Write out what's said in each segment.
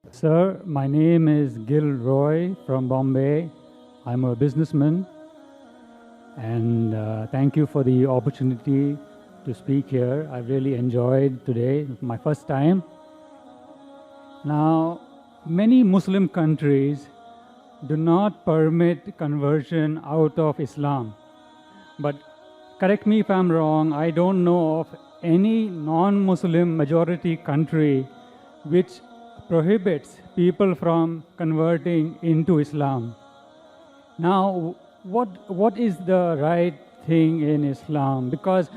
Sir, my name is Gil Roy from Bombay. I'm a businessman, and thank you for the opportunity to speak here. I've really enjoyed today, my first time. Now, many Muslim countries do not permit conversion out of Islam. But correct me if I'm wrong, I don't know of any non-Muslim majority country which prohibits people from converting into Islam. Now, what is the right thing in Islam? Because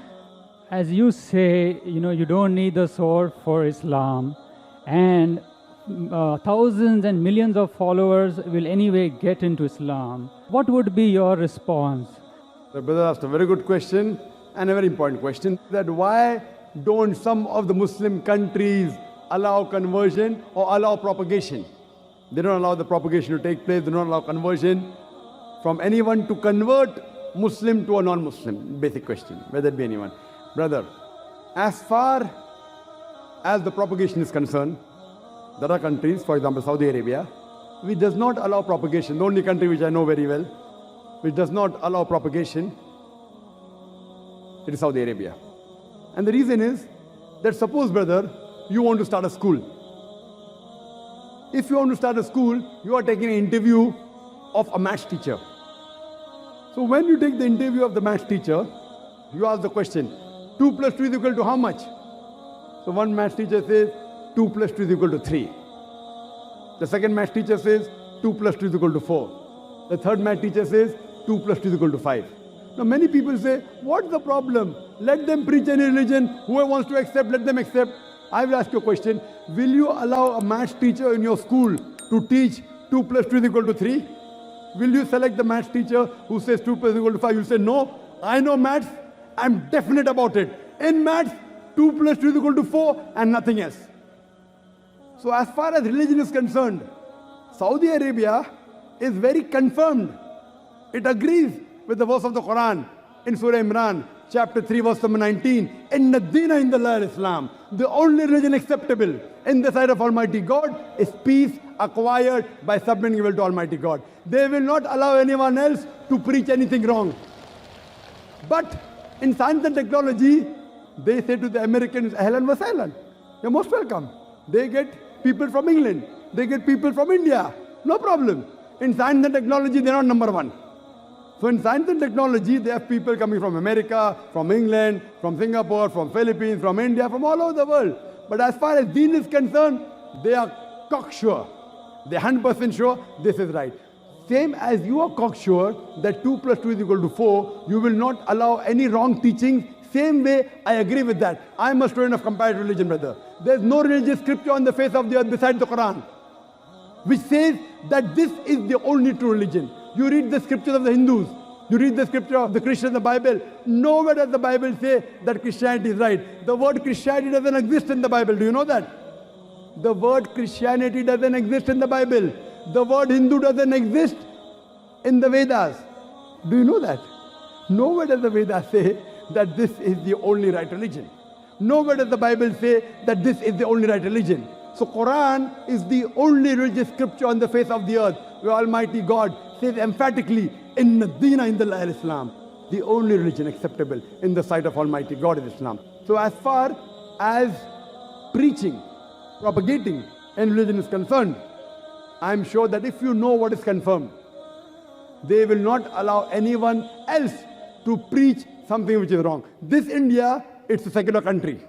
as you say, you don't need the sword for Islam, and thousands and millions of followers will anyway get into Islam. What would be your response? The brother asked a very good question and a very important question, that why don't some of the Muslim countries allow conversion or allow propagation? They don't allow the propagation to take place, they don't allow conversion from anyone to convert Muslim to a non-Muslim. Basic question, whether it be anyone. Brother, as far as the propagation is concerned, there are countries, for example Saudi Arabia, which does not allow propagation. The only country which I know very well, which does not allow propagation, it is Saudi Arabia. And the reason is that suppose, brother, you want to start a school. If you want to start a school, you are taking an interview of a maths teacher. So when you take the interview of the maths teacher, you ask the question, 2 plus 2 is equal to how much? So one maths teacher says, 2 plus 2 is equal to 3. The second maths teacher says, 2 plus 2 is equal to 4. The third maths teacher says, 2 plus 2 is equal to 5. Now many people say, what's the problem? Let them preach any religion. Whoever wants to accept, let them accept. I will ask you a question. Will you allow a maths teacher in your school to teach 2 plus 2 is equal to 3? Will you select the maths teacher who says 2 plus is equal to 5? You say, no, I know maths. I'm definite about it. In maths, 2 plus 2 is equal to 4 and nothing else. So as far as religion is concerned, Saudi Arabia is very confirmed. It agrees with the verse of the Quran in Surah Imran, chapter 3, verse number 19. Inna Deena Indallah Islam. The only religion acceptable in the sight of Almighty God is peace acquired by submitting will to Almighty God. They will not allow anyone else to preach anything wrong. But in science and technology, they say to the Americans, ahlan wa sahlan, you're most welcome. They get people from England, they get people from India, no problem. In science and technology, they're not number one. So in science and technology, they have people coming from America, from England, from Singapore, from Philippines, from India, from all over the world. But as far as deen is concerned, they are cocksure. They're 100% sure this is right. Same as you are cocksure that 2 plus 2 is equal to 4, you will not allow any wrong teaching. Same way, I agree with that. I'm a student of comparative religion, brother. There's no religious scripture on the face of the earth besides the Quran, which says that this is the only true religion. You read the scriptures of the Hindus, you read the scripture of the Christians, the Bible. Nowhere does the Bible say that Christianity is right. The word Christianity doesn't exist in the Bible. Do you know that? The word Christianity doesn't exist in the Bible. The word Hindu doesn't exist in the Vedas. Do you know that? Nowhere does the Vedas say that this is the only right religion. Nowhere does the Bible say that this is the only right religion. So Quran is the only religious scripture on the face of the earth where Almighty God says emphatically, Inna Deena Indallah Islam. The only religion acceptable in the sight of Almighty God is Islam. So as far as preaching, propagating in religion is concerned, I am sure that if you know what is confirmed, they will not allow anyone else to preach something which is wrong. This India, it's a secular country.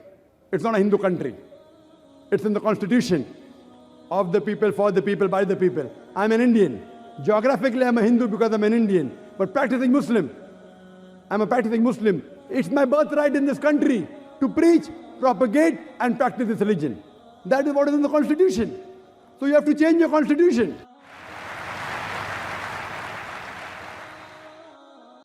It's not a Hindu country. It's in the constitution of the people, for the people, by the people. I'm an Indian. Geographically, I'm a Hindu because I'm an Indian. But practicing Muslim, I'm a practicing Muslim. It's my birthright in this country to preach, propagate, and practice this religion. That is what is in the constitution. So you have to change your constitution.